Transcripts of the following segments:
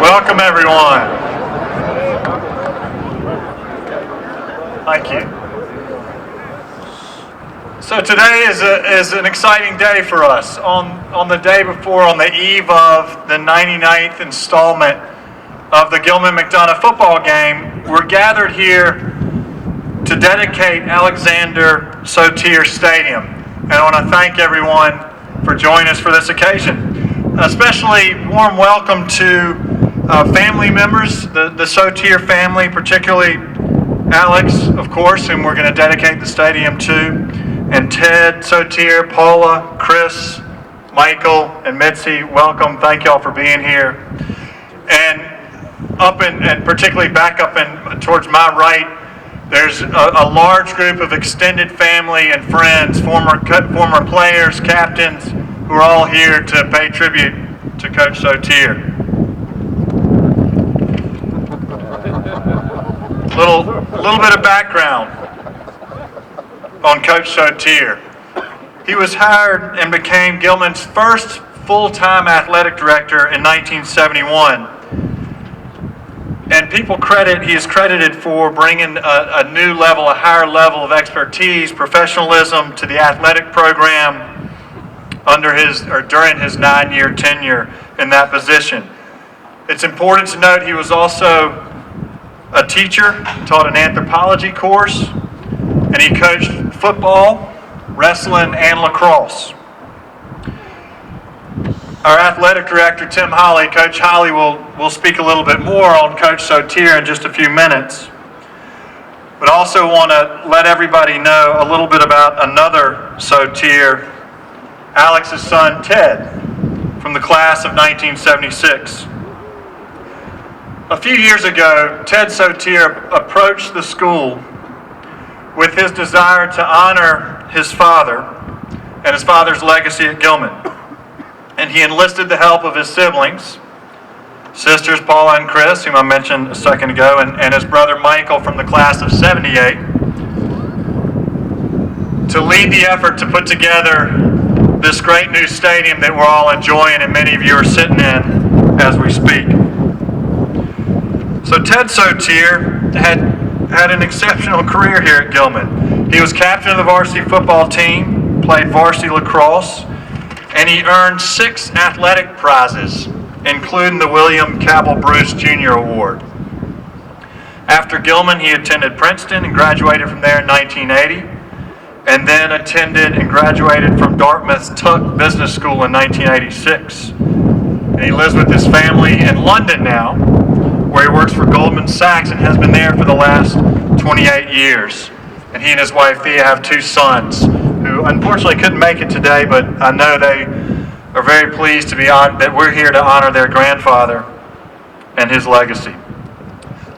Welcome, everyone. Thank you. So today is an exciting day for us. On the day before, on the eve of the 99th installment of the Gilman McDonough football game, we're gathered here to dedicate Alexander Sotir Stadium. And I want to thank everyone for joining us for this occasion. Especially warm welcome to family members, the Sotier family, particularly Alex, of course, whom we're going to dedicate the stadium to, and Ted Sotier, Paula, Chris, Michael, and Mitzi. Welcome. Thank y'all for being here. And particularly back up and towards my right, there's a large group of extended family and friends, former players, captains, who are all here to pay tribute to Coach Sotier. Little bit of background on Coach Sotier. He was hired and became Gilman's first full-time athletic director in 1971. And he is credited for bringing a higher level of expertise, professionalism to the athletic program during his 9-year tenure in that position. It's important to note he was also a teacher, taught an anthropology course, and he coached football, wrestling, and lacrosse. Our athletic director, Tim Holly, Coach Holly, will speak a little bit more on Coach Sotier in just a few minutes. But also want to let everybody know a little bit about another Sotier, Alex's son, Ted, from the class of 1976. A few years ago, Ted Sotier approached the school with his desire to honor his father and his father's legacy at Gilman. And he enlisted the help of his siblings, sisters Paula and Chris, whom I mentioned a second ago, and his brother Michael from the class of 78, to lead the effort to put together this great new stadium that we're all enjoying and many of you are sitting in as we speak. So Ted Sotier had an exceptional career here at Gilman. He was captain of the varsity football team, played varsity lacrosse, and he earned 6 athletic prizes including the William Cabell Bruce Jr. Award. After Gilman, he attended Princeton and graduated from there in 1980, and then attended and graduated from Dartmouth Tuck Business School in 1986. And he lives with his family in London now, where he works for Goldman Sachs and has been there for the last 28 years. And he and his wife Thea have 2 sons who unfortunately couldn't make it today, but I know they are very pleased to be that we're here to honor their grandfather and his legacy.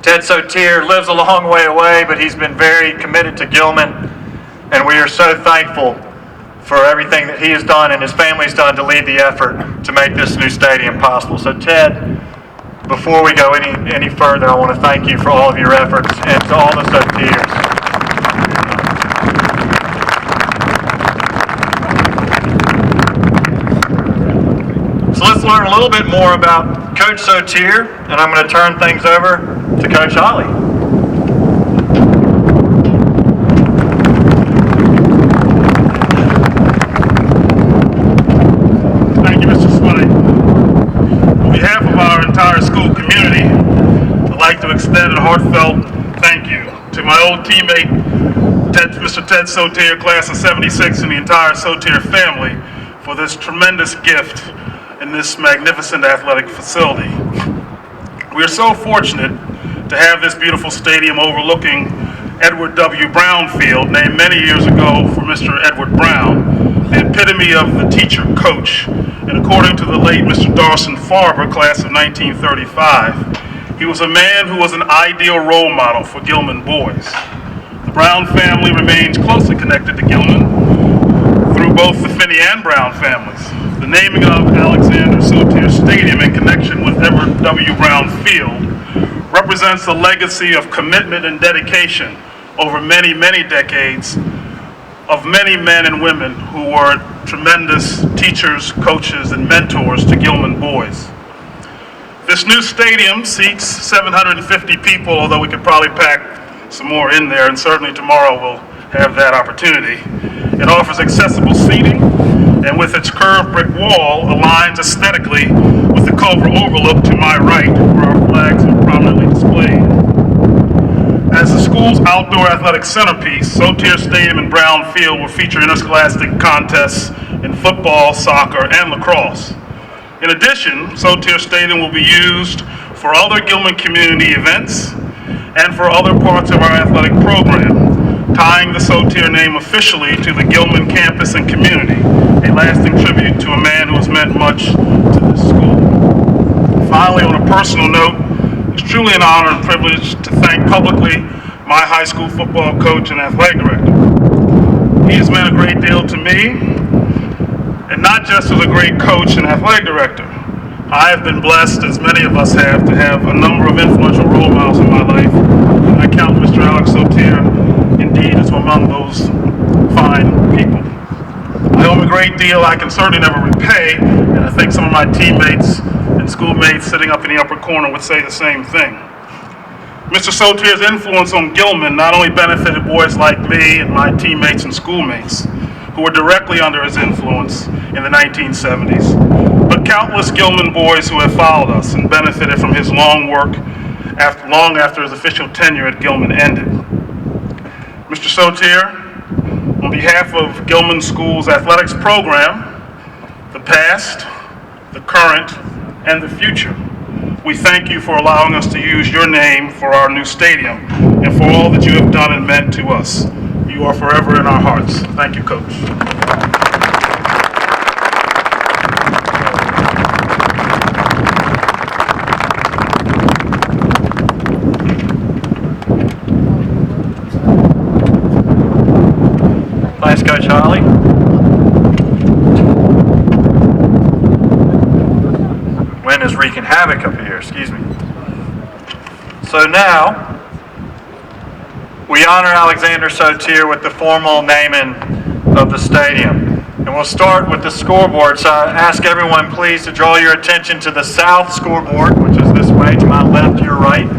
Ted Sotier lives a long way away, but he's been very committed to Gilman, and we are so thankful for everything that he has done and his family's done to lead the effort to make this new stadium possible. So Ted, before we go any further, I want to thank you for all of your efforts, and to all the Sotiers. So let's learn a little bit more about Coach Sotier, and I'm going to turn things over to Coach Ollie. Thank you, Mr. Swinney. On behalf of our entire school community, I'd like to extend a heartfelt thank you to my old teammate, Mr. Ted Sotier, class of '76, and the entire Sotier family for this tremendous gift in this magnificent athletic facility. We are so fortunate to have this beautiful stadium overlooking Edward W. Brown Field, named many years ago for Mr. Edward Brown, the epitome of the teacher-coach. And according to the late Mr. Dawson Farber, class of 1935, he was a man who was an ideal role model for Gilman boys. The Brown family remains closely connected to Gilman through both the Finney and Brown families. The naming of Alexander Sotir Stadium in connection with Edward W. Brown Field represents a legacy of commitment and dedication over many, many decades of many men and women who were tremendous teachers, coaches, and mentors to Gilman boys. This new stadium seats 750 people, although we could probably pack some more in there, and certainly tomorrow we'll have that opportunity. It offers accessible seating, and with its curved brick wall, aligns aesthetically with the Culver overlook to my right, where our flags are prominently displayed. As the school's outdoor athletic centerpiece, Sotier Stadium and Brown Field will feature interscholastic contests in football, soccer, and lacrosse. In addition, Sotier Stadium will be used for other Gilman community events and for other parts of our athletic program, tying the Sotier name officially to the Gilman campus and community, a lasting tribute to a man who has meant much to this school. Finally, on a personal note, it's truly an honor and privilege to thank publicly my high school football coach and athletic director. He has meant a great deal to me, and not just as a great coach and athletic director. I have been blessed, as many of us have, to have a number of influential role models in my life, and I count Mr. Alex Sotir indeed as among those fine people. I owe him a great deal I can certainly never repay, and I think some of my teammates and schoolmates sitting up in the upper corner would say the same thing. Mr. Sotier's influence on Gilman not only benefited boys like me and my teammates and schoolmates, who were directly under his influence in the 1970s, but countless Gilman boys who have followed us and benefited from his long work long after his official tenure at Gilman ended. Mr. Sotier, on behalf of Gilman School's athletics program, the past, the current, and the future, we thank you for allowing us to use your name for our new stadium and for all that you have done and meant to us. You are forever in our hearts. Thank you, Coach. Thanks, Coach Holly. Wind is wreaking havoc up here, excuse me. So now, we honor Alexander Sotir with the formal naming of the stadium. And we'll start with the scoreboard. So I ask everyone please to draw your attention to the south scoreboard, which is this way, to my left, your right.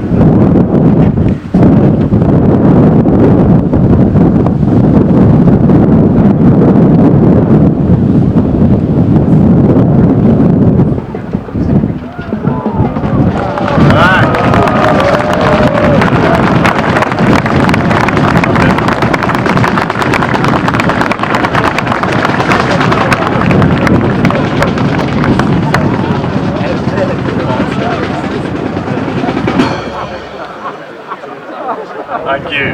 Thank you.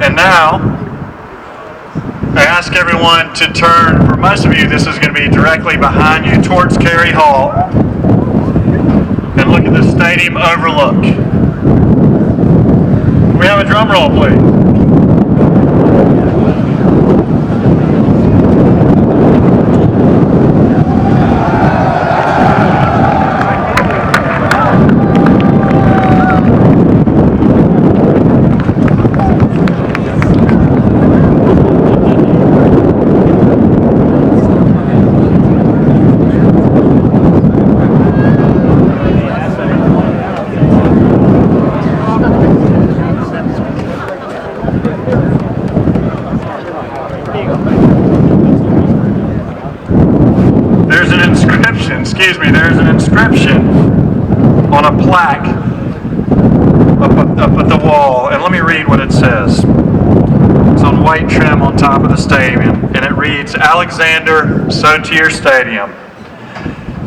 And now, I ask everyone to turn, for most of you, this is going to be directly behind you towards Cary Hall, and look at the stadium overlook. Can we have a drum roll, please? There's an inscription on a plaque up at the wall, and let me read what it says. It's on white trim on top of the stadium, and it reads, Alexander Sotir Stadium,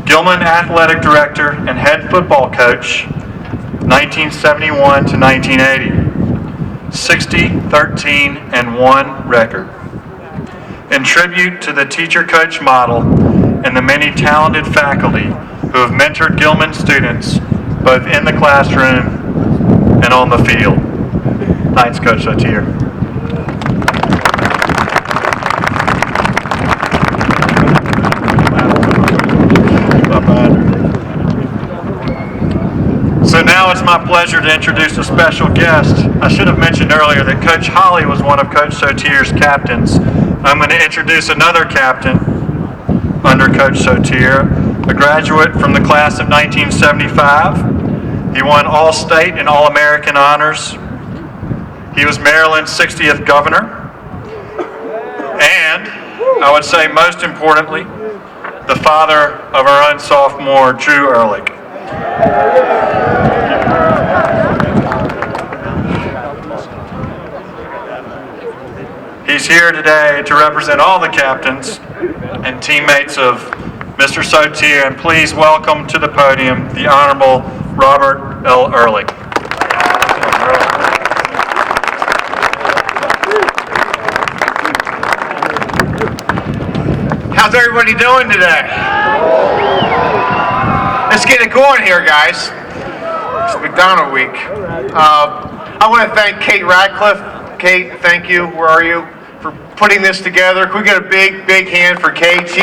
Gilman Athletic Director and Head Football Coach, 1971 to 1980, 60, 13, and 1 record. In tribute to the teacher-coach model and the many talented faculty who have mentored Gilman students both in the classroom and on the field. Thanks, Coach Sotier. So now it's my pleasure to introduce a special guest. I should have mentioned earlier that Coach Holly was one of Coach Sotier's captains. I'm going to introduce another captain under Coach Sotier, a graduate from the class of 1975. He won All-State and All-American honors. He was Maryland's 60th governor. And, I would say most importantly, the father of our own sophomore, Drew Ehrlich. He's here today to represent all the captains and teammates of Mr. Sotier, and please welcome to the podium the Honorable Robert L. Ehrlich. How's everybody doing today? Let's get it going here, guys. It's McDonald week. I want to thank Kate Radcliffe. Kate, thank you. Where are you? For putting this together. Can we get a big, big hand for Kate? She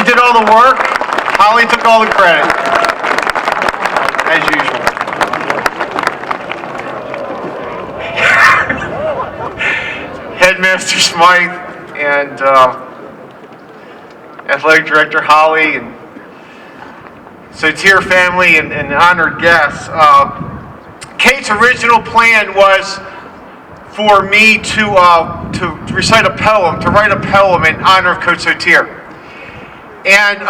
did all the work. Holly took all the credit, as usual. Headmaster Smythe and Athletic Director Holly and Sotier family and honored guests. Kate's original plan was for me to recite a poem, to write a poem in honor of Coach Sotier. And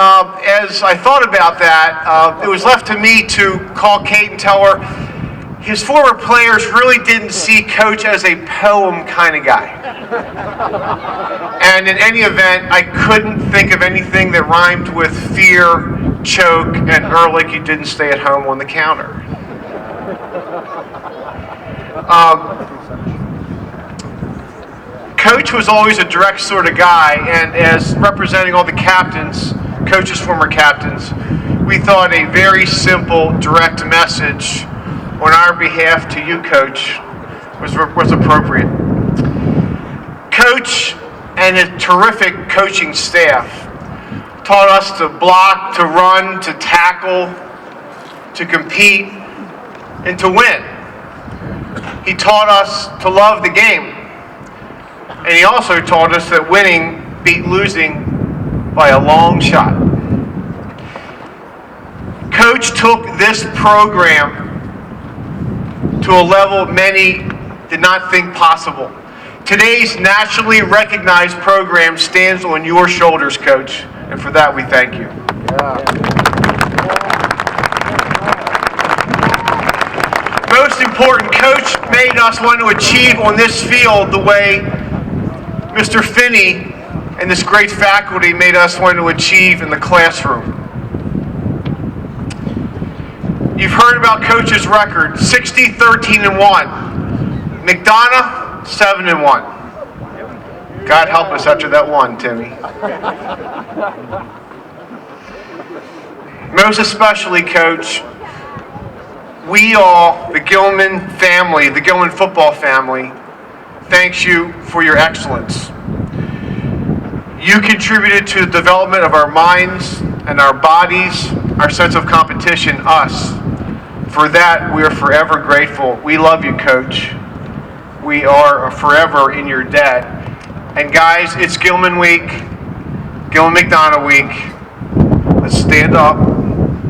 as I thought about that, it was left to me to call Kate and tell her his former players really didn't see Coach as a poem kind of guy. And in any event, I couldn't think of anything that rhymed with fear, choke, and Ehrlich, you didn't stay at home on the counter. Coach was always a direct sort of guy, and as representing all the captains, Coach's former captains, we thought a very simple, direct message on our behalf to you, Coach, was appropriate. Coach and a terrific coaching staff taught us to block, to run, to tackle, to compete, and to win. He taught us to love the game. And he also taught us that winning beat losing by a long shot. Coach took this program to a level many did not think possible. Today's nationally recognized program stands on your shoulders, Coach, and for that we thank you. Most important, Coach made us want to achieve on this field the way Mr. Finney and this great faculty made us want to achieve in the classroom. You've heard about Coach's record, 60, 13, and 1. McDonough, 7 and 1. God help us after that one, Timmy. Most especially, Coach, we all, the Gilman family, the Gilman football family, thanks you for your excellence. You contributed to the development of our minds and our bodies, our sense of competition, us. For that, we are forever grateful. We love you, Coach. We are forever in your debt. And guys, it's Gilman Week, Gilman McDonough Week. Let's stand up.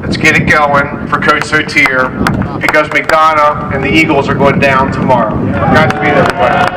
Let's get it going for Coach Sotier, because McDonough and the Eagles are going down tomorrow. Godspeed, everybody.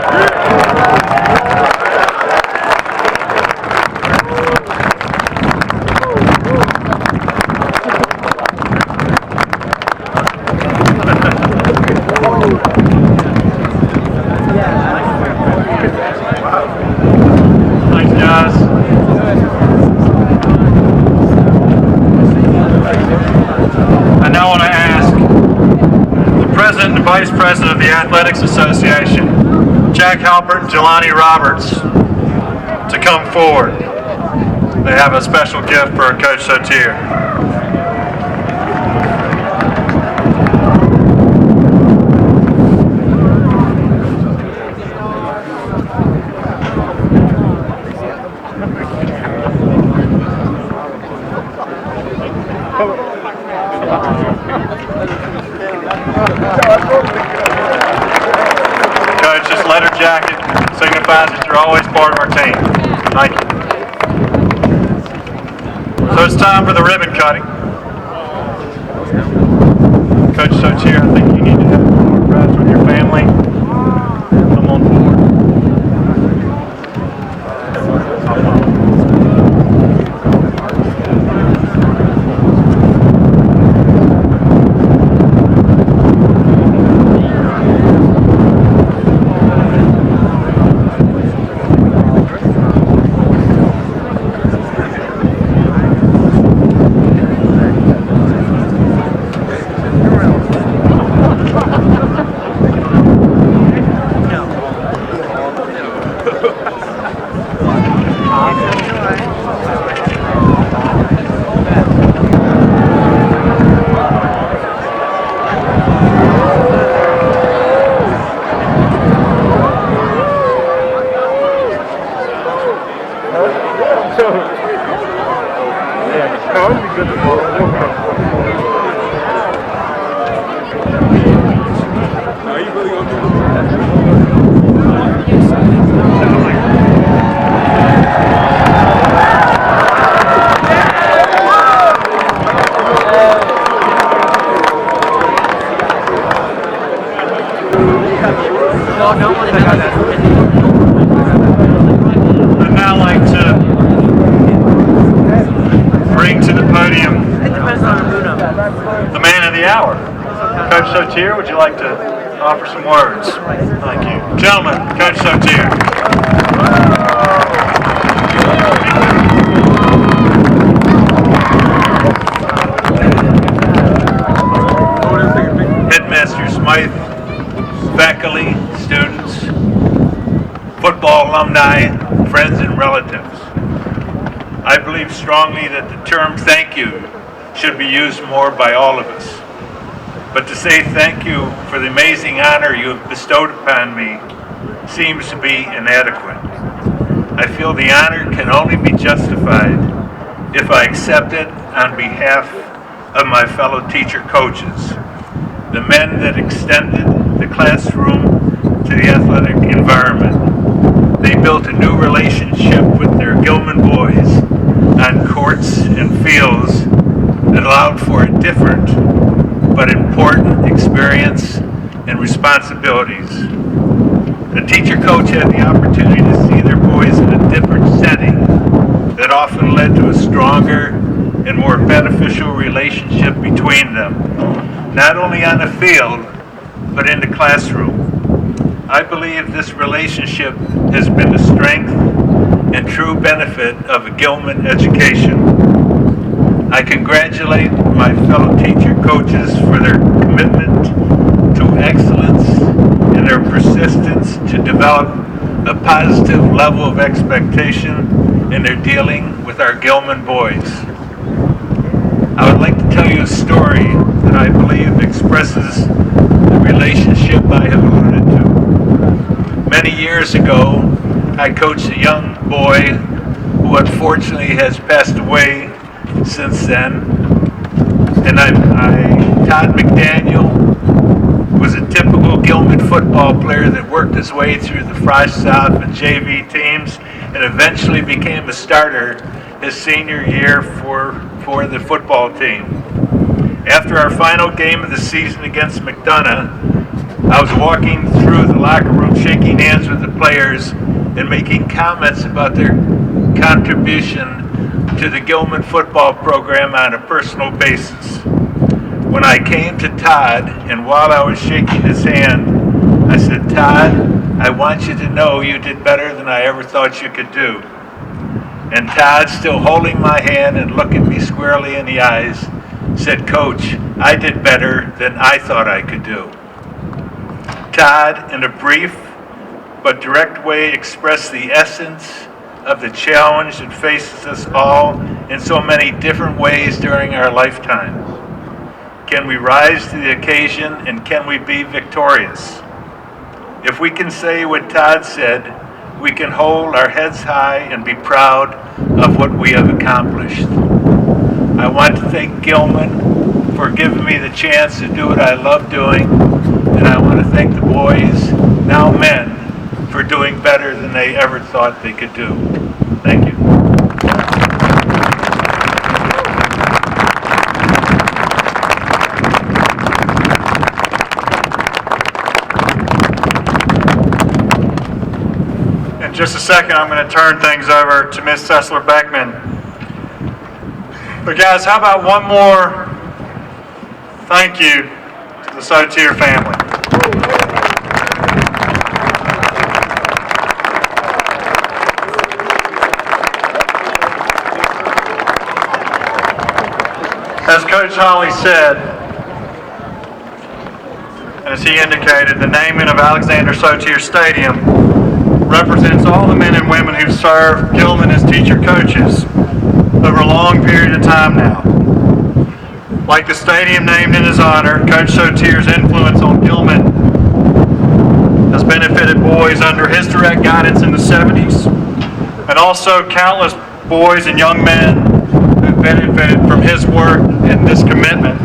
Vice President of the Athletics Association, Jack Halpert and Jelani Roberts, to come forward. They have a special gift for Coach Sotier. Coach, this letter jacket signifies that you're always part of our team. Thank you. So it's time for the ribbon cutting. Coach Sotier, I think you need to have more press with your family. Come on forward. I'd now like to bring to the podium the man of the hour. Coach Sotier, would you like to offer some words? Thank you. Gentlemen, Coach Sotier. Headmaster Smythe, faculty, students, football alumni, friends and relatives. I believe strongly that the term thank you should be used more by all of us. But to say thank you for the amazing honor you have bestowed upon me seems to be inadequate. I feel the honor can only be justified if I accept it on behalf of my fellow teacher coaches, the men that extended the classroom to the athletic environment. They built a new relationship with their Gilman boys on courts and fields that allowed for a different but important experience and responsibilities. The teacher coach had the opportunity to see their boys in a different setting that often led to a stronger and more beneficial relationship between them, not only on the field, but in the classroom. I believe this relationship has been the strength and true benefit of a Gilman education. I congratulate my fellow teacher coaches for their commitment to excellence and their persistence to develop a positive level of expectation in their dealing with our Gilman boys. I would like to tell you a story that I believe expresses the relationship I have alluded to. Many years ago, I coached a young boy who unfortunately has passed away since then. And Todd McDaniel was a typical Gilman football player that worked his way through the Frost South and JV teams and eventually became a starter his senior year for the football team. After our final game of the season against McDonough, I was walking through the locker room shaking hands with the players and making comments about their contribution to the Gilman football program on a personal basis. When I came to Todd, and while I was shaking his hand, I said, "Todd, I want you to know you did better than I ever thought you could do." And Todd, still holding my hand and looking me squarely in the eyes, said, "Coach, I did better than I thought I could do." Todd, in a brief but direct way, expressed the essence of the challenge that faces us all in so many different ways during our lifetimes. Can we rise to the occasion, and can we be victorious? If we can say what Todd said, we can hold our heads high and be proud of what we have accomplished. I want to thank Gilman for giving me the chance to do what I love doing, and I want to thank the boys, now men, for doing better than they ever thought they could do. Thank you. In just a second, I'm going to turn things over to Ms. Sessler-Beckman. But guys, how about one more thank you to the Sotier family. As Coach Holly said, and as he indicated, the naming of Alexander Sotir Stadium represents all the men and women who've served Gilman as teacher coaches over a long period of time now. Like the stadium named in his honor, Coach Sotier's influence on Gilman has benefited boys under his direct guidance in the 70s, and also countless boys and young men who benefited from his work and this commitment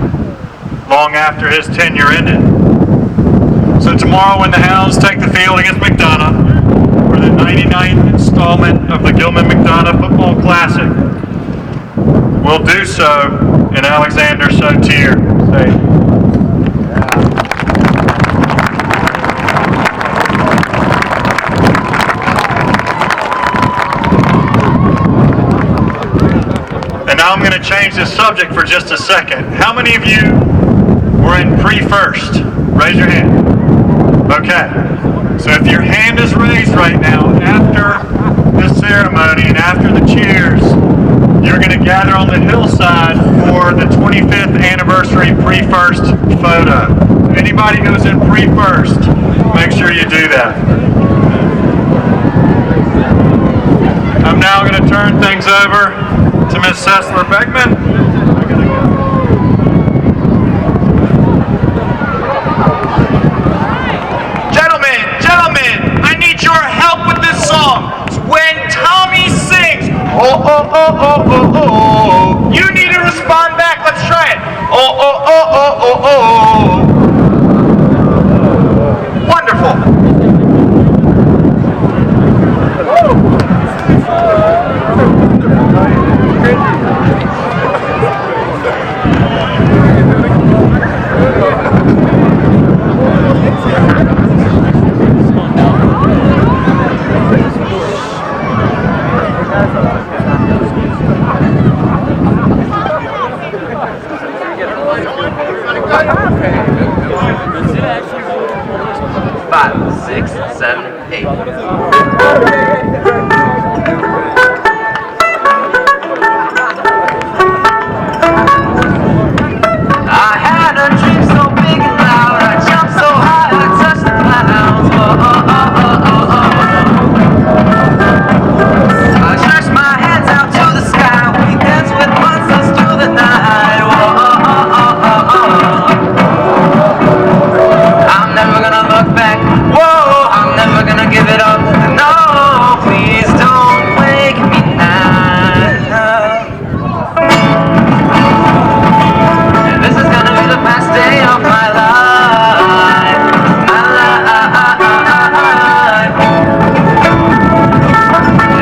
long after his tenure ended. So tomorrow when the Hounds take the field against McDonough for the 99th installment of the Gilman McDonough Football Classic, we'll do so in Alexander Sotir Stadium. Now I'm going to change this subject for just a second. How many of you were in pre-first? Raise your hand. Okay. So if your hand is raised right now after this ceremony and after the cheers, you're going to gather on the hillside for the 25th anniversary pre-first photo. Anybody who's in pre-first, make sure you do that. I'm now going to turn things over to Ms. Sessler-Beckman. Gentlemen, I need your help with this song. When Tommy sings, oh, oh, oh, oh, oh, oh, you need to respond back. Let's try it. Oh, oh, oh, oh, oh, oh. Wonderful. 6, 7, 8. I had a dream so big and loud, I jumped so high, I touched the clouds. I stretched my hands out to the sky, we danced with monsters through the night. I'm never gonna look back, whoa, I'm never gonna give it up. No, please don't wake me now. This is gonna be the best day of my life, my life.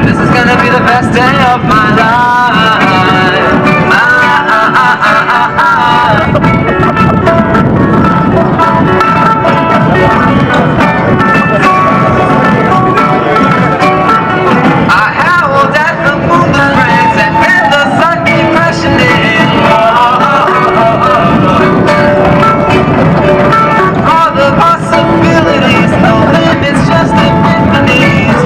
This is gonna be the best day of my life, my life. I howled at the moon, the rains, and then the sun came crashing in. All the possibilities, no limits, just epiphanies.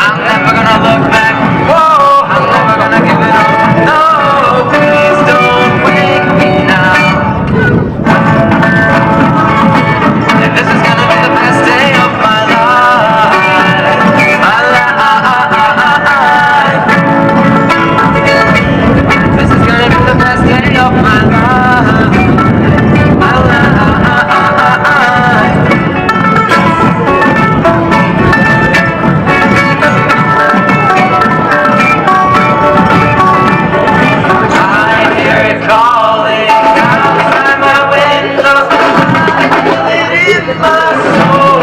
I'm never gonna look back, whoa, I'm never gonna give it up. No, please don't wake me now. And this is gonna be the best day of my life, my life. This is gonna be the best day of my life, my life. I hear it calling outside my window. I feel it in my soul.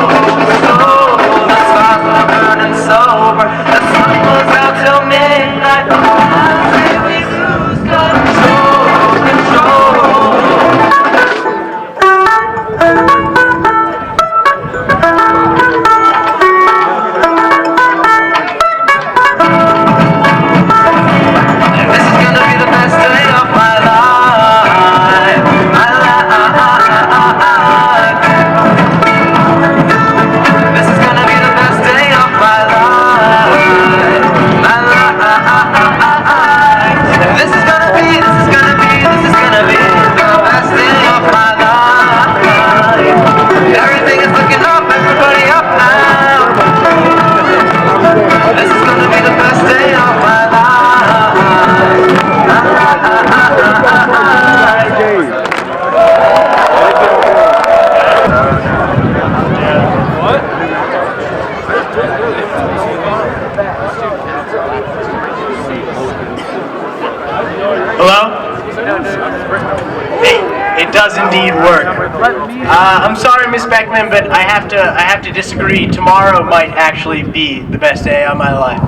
The stars were burning sober. The sun was out till midnight. I say we lose control. And this is gonna be the best day of my life, my life. This is gonna be the best day of my life, my life. And this is gonna be the best day of my life. Everything is looking up, everybody up now. This is gonna be the best day of my life. Hello? It does indeed work. I'm sorry, Miss Beckman, but I have to disagree. Tomorrow might actually be the best day of my life.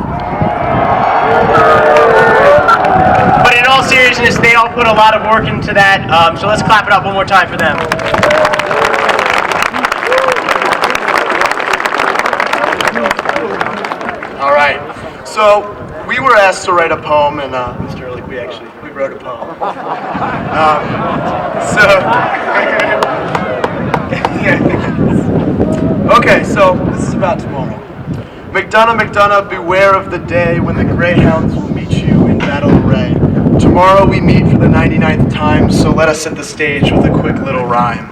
But in all seriousness, they all put a lot of work into that, so let's clap it up one more time for them. All right, so we were asked to write a poem, and Mr. Ehrlich, we wrote a poem. Okay, so this is about tomorrow. McDonough, McDonough, beware of the day when the greyhounds will meet you in battle array. Tomorrow we meet for the 99th time, so let us set the stage with a quick little rhyme.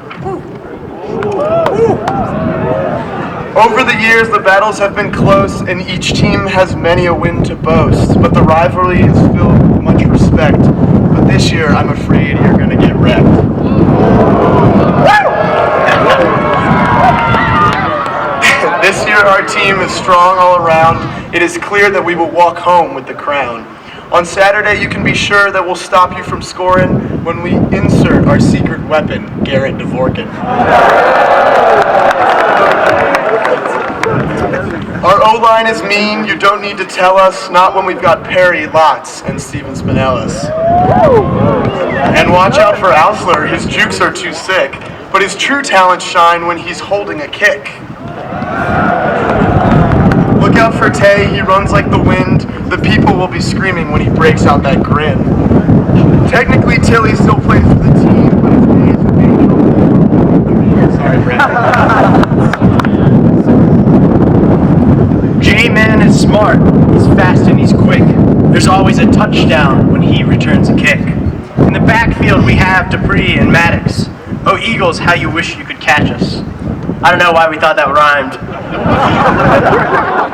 Over the years, the battles have been close, and each team has many a win to boast. But the rivalry is filled with much respect. But this year, I'm afraid you're gonna get wrecked. This year, our team is strong all around. It is clear that we will walk home with the crown. On Saturday, you can be sure that we'll stop you from scoring when we insert our secret weapon, Garrett Dvorkin. Our O-line is mean, you don't need to tell us, not when we've got Perry, Lotz, and Steven Spinellis. And watch out for Ausler, his jukes are too sick, but his true talents shine when he's holding a kick. Look out for Tay, he runs like the wind, the people will be screaming when he breaks out that grin. Technically, Tilly still plays for the team, but his days of being There's always a touchdown when he returns a kick. In the backfield, we have Dupree and Maddox. Oh, Eagles, how you wish you could catch us. I don't know why we thought that rhymed.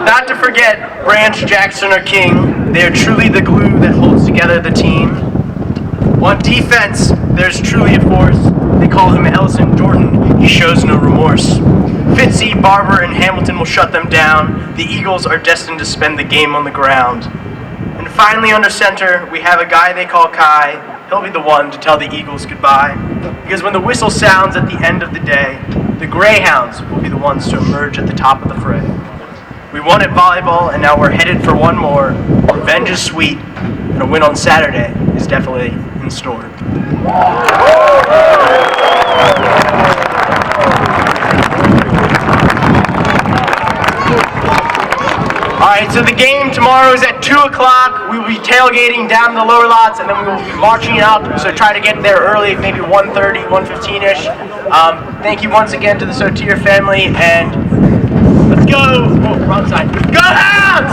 Not to forget Branch, Jackson, or King. They are truly the glue that holds together the team. On defense, there's truly a force. They call him Ellison Jordan. He shows no remorse. Fitzy, Barber, and Hamilton will shut them down. The Eagles are destined to spend the game on the ground. And finally, under center, we have a guy they call Kai. He'll be the one to tell the Eagles goodbye. Because when the whistle sounds at the end of the day, the Greyhounds will be the ones to emerge at the top of the fray. We won at volleyball, and now we're headed for one more. Revenge is sweet, and a win on Saturday is definitely in store. Alright, so the game tomorrow is at 2 o'clock. We will be tailgating down in the lower lots, and then we will be marching out, so try to get there early, maybe 1:30, 1:15-ish. Thank you once again to the Sotier family, and let's go! Oh, wrong side. Go Hounds!